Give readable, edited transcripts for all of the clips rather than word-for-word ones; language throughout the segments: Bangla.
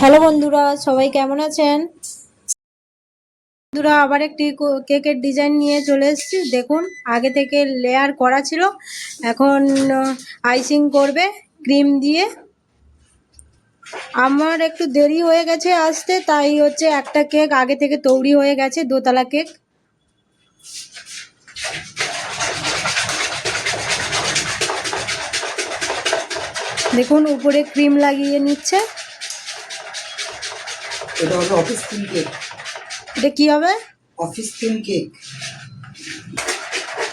হ্যালো বন্ধুরা, সবাই কেমন আছেন? বন্ধুরা, আবার একটি কেকের ডিজাইন নিয়ে চলে এসেছি। দেখুন, আগে থেকে লেয়ার করা ছিল, এখন আইসিং করবে ক্রিম দিয়ে। আমার একটু দেরি হয়ে গেছে আসতে, তাই হচ্ছে একটা কেক আগে থেকে তৈরি হয়ে গেছে, দোতলা কেক। দেখুন, উপরে ক্রিম লাগিয়ে নিচ্ছে। এটা হবে অফিস থিম কেক। এটা কি হবে? Office theme cake.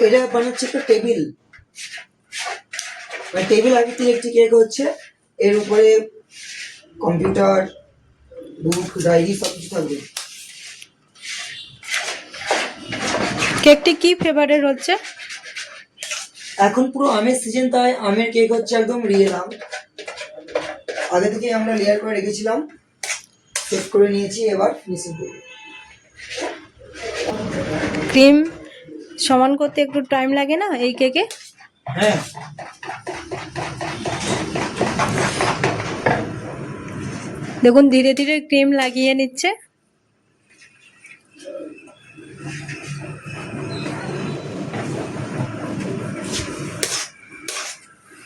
এটা বানাচ্ছে একটা টেবিল, মানে টেবিল আগে থেকে একটি কেক হচ্ছে, এর উপরে কম্পিউটার, বুক, ডায়েরি সব কিছু থাকবে। কেকটি কি ফ্লেভারের হচ্ছে? এখন পুরো আমের সিজন, তাই আমের কেক হচ্ছে একদম রিয়েল আম। আগে থেকে আমরা লেয়ার করে রেখেছিলাম, সেট করে নিয়েছি, এবার ফিনিশিং করব। ক্রিম সমান করতে একটু টাইম লাগে না এই কেকে? হ্যাঁ, দেখুন, ধীরে ধীরে ক্রিম লাগিয়ে নিচ্ছে।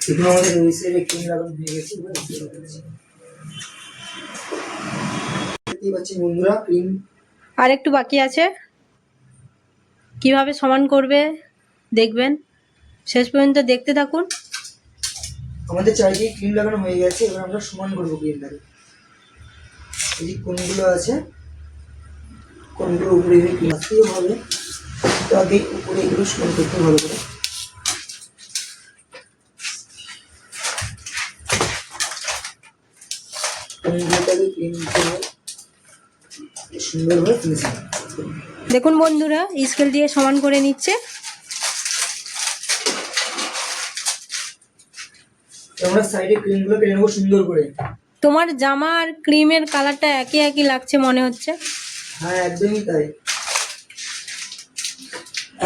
এখন আমাদের ওই সাইডে ক্রিম লাগানো হয়ে গেছে। এবার দেখতেই পাচ্ছেন বন্ধুরা, ক্রিম আর একটু বাকি আছে। কিভাবে সমান করবে দেখবেন, শেষ পর্যন্ত দেখতে থাকুন। আমাদের চারিদিকে ক্রিম লাগানো হয়ে গেছে, এবার আমরা সমান করবো ক্রিমটাকে। এই যে কোনগুলো আছে, কোনগুলো উপরে ক্রিম হবে, তো আগে উপরে এগুলো সমান করতে ভালো করে। কোনগুলোটাকে ক্রিম দিতে হয় সুন্দরভাবে ফিনিশিং। দেখুন বন্ধুরা, স্কেল দিয়ে সমান করে নিচ্ছে। আমরা সাইডে ক্রিমগুলো কেটে নেবো সুন্দর করে। তোমার জামা আর ক্রিমের কালারটা একই একই লাগছে মনে হচ্ছে। হ্যাঁ, একদমই তাই।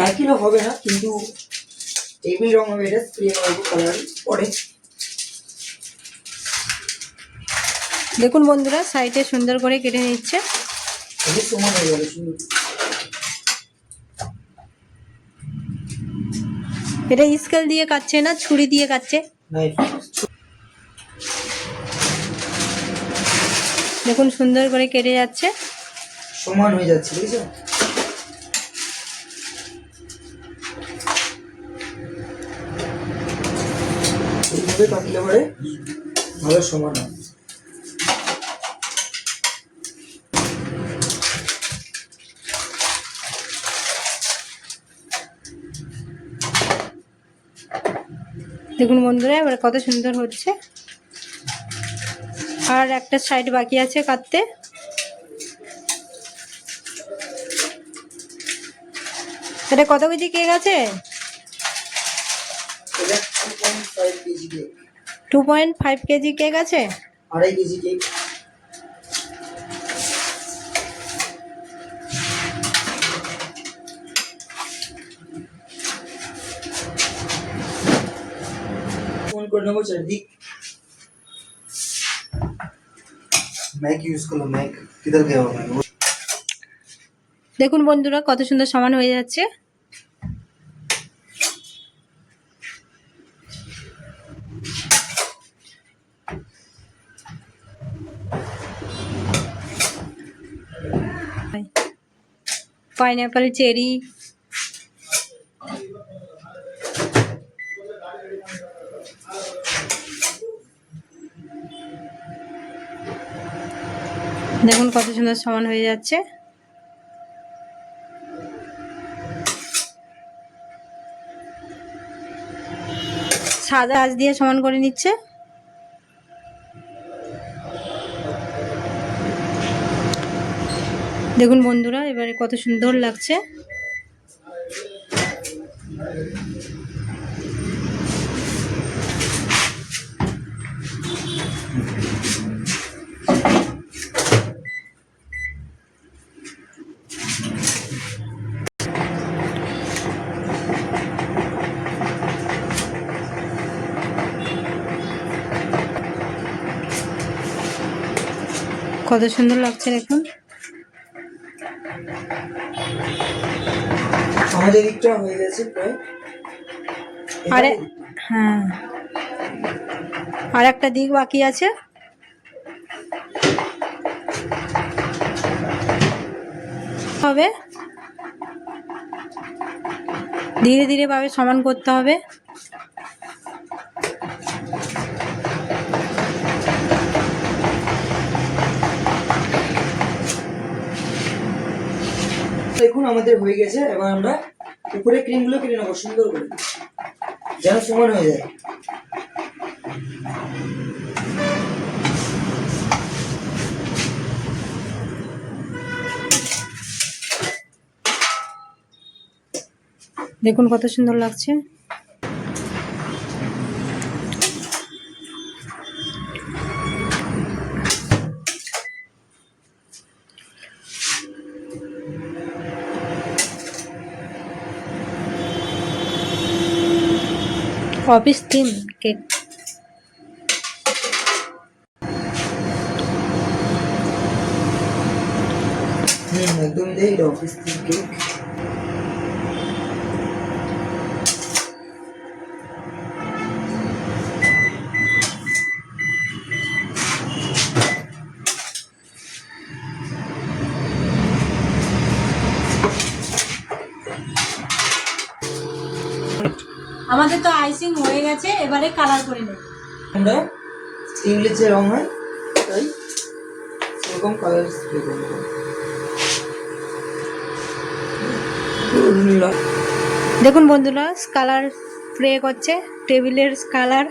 একই রকম হবে না, কিন্তু টেবিল রং হবে, এটা স্প্রে করবো কালার পরে। দেখুন বন্ধুরা, সাইডে সুন্দর করে কেটে নিচ্ছে। সমান হয়ে যাবে সুন্দর। এটা স্কেল দিয়ে কাটছে না, ছুরি দিয়ে কাটছে। দেখুন, সুন্দর করে কেটে যাচ্ছে, সমান হয়ে যাচ্ছে, বুঝছো? এইভাবে কাটলে পরে ভালো সমান হয়। দেখুন বন্ধুরা, এবার কত সুন্দর হচ্ছে। আর একটা সাইড বাকি আছে কাটতে। এটা কত কেজি কেক আছে? 2.5 কেজি কেক আছে। 2.5 কেজি কেক। ফোন করে নেবো চারদিক। मैक यूज करो, मैक किधर गया हुआ है? দেখুন বন্ধুরা, কত সুন্দর সমান হয়ে যাচ্ছে। পাইনাপেল, চেরি, দেখুন কত সুন্দর সমান হয়ে যাচ্ছে। সাদা আঁচ দিয়ে সমান করে নিচ্ছে। দেখুন বন্ধুরা, এবারে কত সুন্দর লাগছে। কত সুন্দর লাগছে দেখুন। আমাদের দিকটা হয়ে গেছে প্রায়। আরে হ্যাঁ, আর একটা দিক বাকি আছে। হবে ধীরে ধীরে ভাবে সমান করতে হবে। দেখুন আমাদের হয়ে গেছে। এবার আমরা উপরে ক্রিমগুলো কেটে নেবো সুন্দর করে, যেন সমান হয়ে যায়। দেখুন কত সুন্দর লাগছে। Office theme cake. একদম দেই অফিস থেকে। আমাদের তো আইসিং হয়ে গেছে, এবারে কালার করে নেব আমরা ইংলিশ যে রং হয় তাই সেরকম কালার স্প্রে করবো। দেখুন বন্ধুরা, কালার স্প্রে করছে, টেবিলের কালার,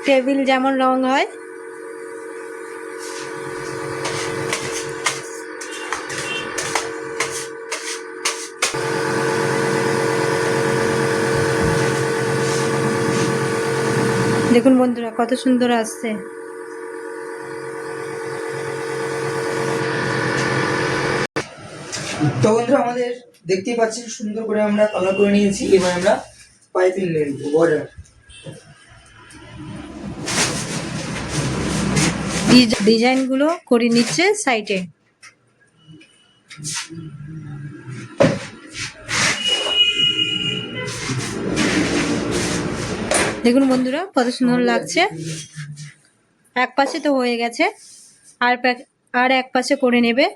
টেবিল যেমন রং হয়। দেখুন বন্ধুরা কত সুন্দর আসছে। তো বন্ধুরা আমাদের দেখতেই পাচ্ছেন সুন্দর করে আমরা কালার করে নিয়েছি। এবার আমরা পাইপিং নেব বর্ডার। ডিজাইনগুলো করে নিচ্ছে সাইডে। দেখুন বন্ধুরা কত সুন্দর লাগছে। এক পাশে তো হয়ে গেছে, আর এক পাশে করে নেবে।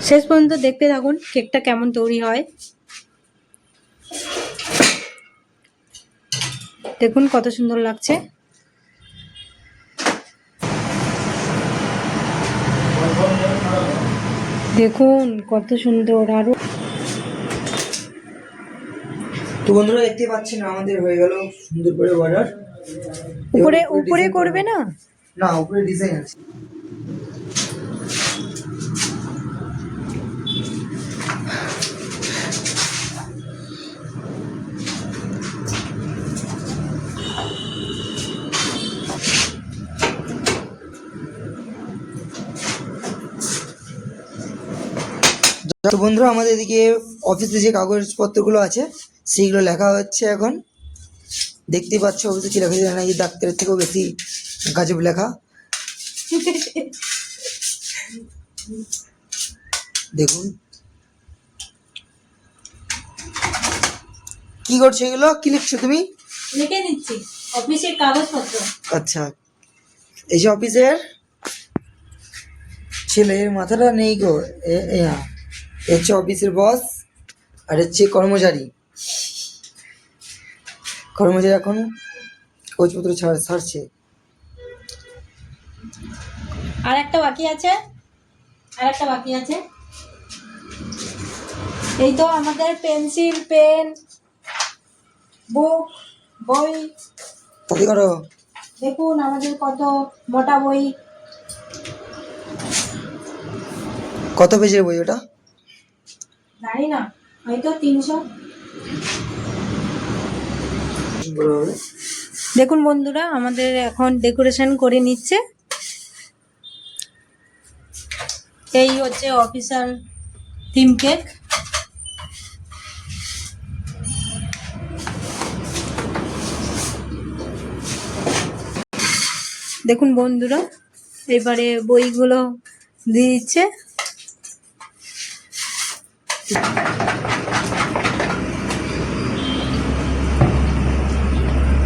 শেষ পর্যন্ত দেখতে থাকুন কেকটা কেমন তৈরি হয়। দেখুন কত সুন্দর লাগছে। দেখুন কত সুন্দর। আরো তো বন্ধুরা দেখতে পাচ্ছেন আমাদের হয়ে গেল সুন্দর করে বর্ডার। উপরে উপরে করবে না? না, উপরে ডিজাইন আছে। তো বন্ধুরা আমাদের এদিকে অফিসে যে কাগজপত্রগুলো আছে সেইগুলো লেখা হচ্ছে এখন। দেখতেই পাচ্ছ অফিসে কি লেখা যায় না, এই ডাক্তারের থেকেও বেশি গাজব লেখা। দেখুন কি করছো, এগুলো কি লিখছো তুমি? লিখে নিচ্ছি অফিসের কাগজপত্র। আচ্ছা, এই যে অফিসের ছেলের মাথাটা নেই গো। হচ্ছে অফিসের বস, আর হচ্ছে কর্মচারী। কর্মচারী এখন কাগজপত্র ছাড়ছে। আর একটা বাকি আছে, এই তো আমাদের পেন্সিল, পেন, বুক, বই। তাতে করো। দেখুন আমাদের কত মোটা বই। কত পেজের বই ওটা? জানি না, হয়তো 300। দেখুন বন্ধুরা আমাদের এখন ডেকোরেশন করে নিচ্ছে। এই হচ্ছে অফিসিয়াল থিম কেক। দেখুন বন্ধুরা, এবারে বইগুলো দিয়ে দিচ্ছে।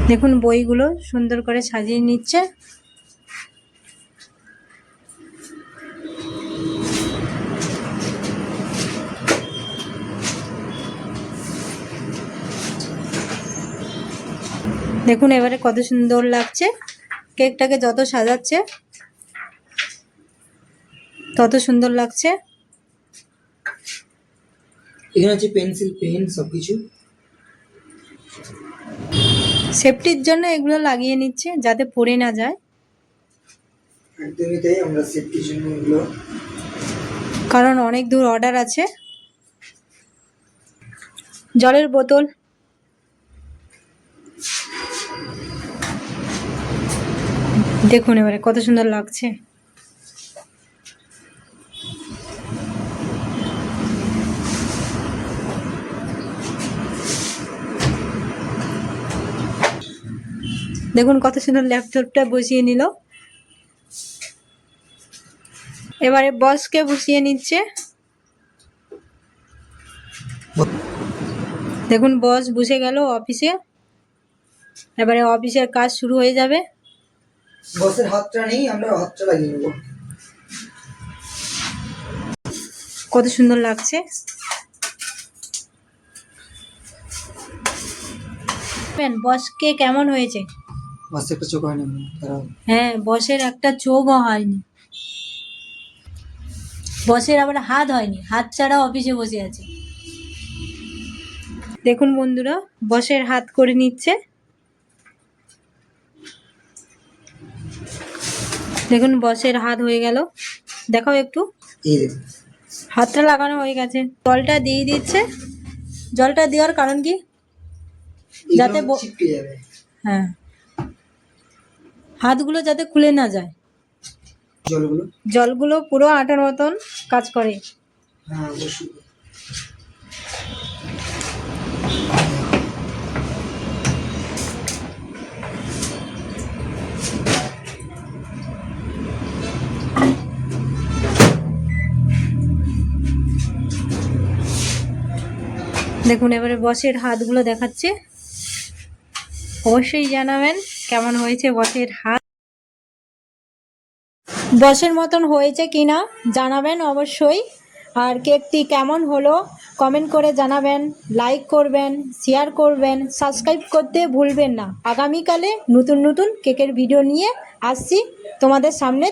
দেখুন বইগুলো সুন্দর করে সাজিয়ে নিচ্ছে। দেখুন এবারে কত সুন্দর লাগছে। কেকটাকে যত সাজাচ্ছে তত সুন্দর লাগছে। এখানে আছে পেন্সিল, পেন, সবকিছু। সেফটির জন্য এগুলো লাগিয়ে নিচ্ছে যাতে পড়ে না যায়, একদমই তাই, আমরা সেফটির জন্য এগুলো। কারণ অনেক দূর অর্ডার আছে। জলের বোতল, দেখুন এবারে কত সুন্দর লাগছে। দেখুন কত সুন্দর ল্যাপটপটা বসিয়ে নিল। এবারে বসকে বসিয়ে নিচ্ছে। দেখুন বস বসে গেল অফিসে। এবারে অফিসের কাজ শুরু হয়ে যাবে। বসের হাতটা নেই, আমরা হাতটা লাগিয়ে নেবো। কত সুন্দর লাগছে। বসকে কেমন হয়েছে? বসের একটা চোখ হয় না, তারা হ্যাঁ, বসের একটা চোখও হয়নি। বসের আবার হাত হয়নি, হাত ছাড়া অফিসে বসে আছে। দেখুন বন্ধুরা, বসের হাত করে নিচ্ছে। দেখুন বসের হাত হয়ে গেল। দেখাও একটু। এই দেখুন, হাতটা লাগানো হয়ে গেছে। জলটা দিয়ে দিচ্ছে। জলটা দেওয়ার কারণ কি? যাতে এগুলো চিপকে যাবে। হ্যাঁ, হাতগুলো যাতে খুলে না যায়। জলগুলো, জলগুলো পুরো আটার মতন কাজ করে। হ্যাঁ অবশ্যই। দেখুন এবারে বসের হাতগুলো দেখাচ্ছে। অবশ্যই জানাবেন কেমন হয়েছে বসের হাত। বসের মতন হয়েছে কিনা জানাবেন অবশ্যই। আর কেকটি কেমন হলো কমেন্ট করে জানাবেন, লাইক করবেন, শেয়ার করবেন, সাবস্ক্রাইব করতে ভুলবেন না। আগামীকালে নতুন নতুন কেকের ভিডিও নিয়ে আসছি তোমাদের সামনে।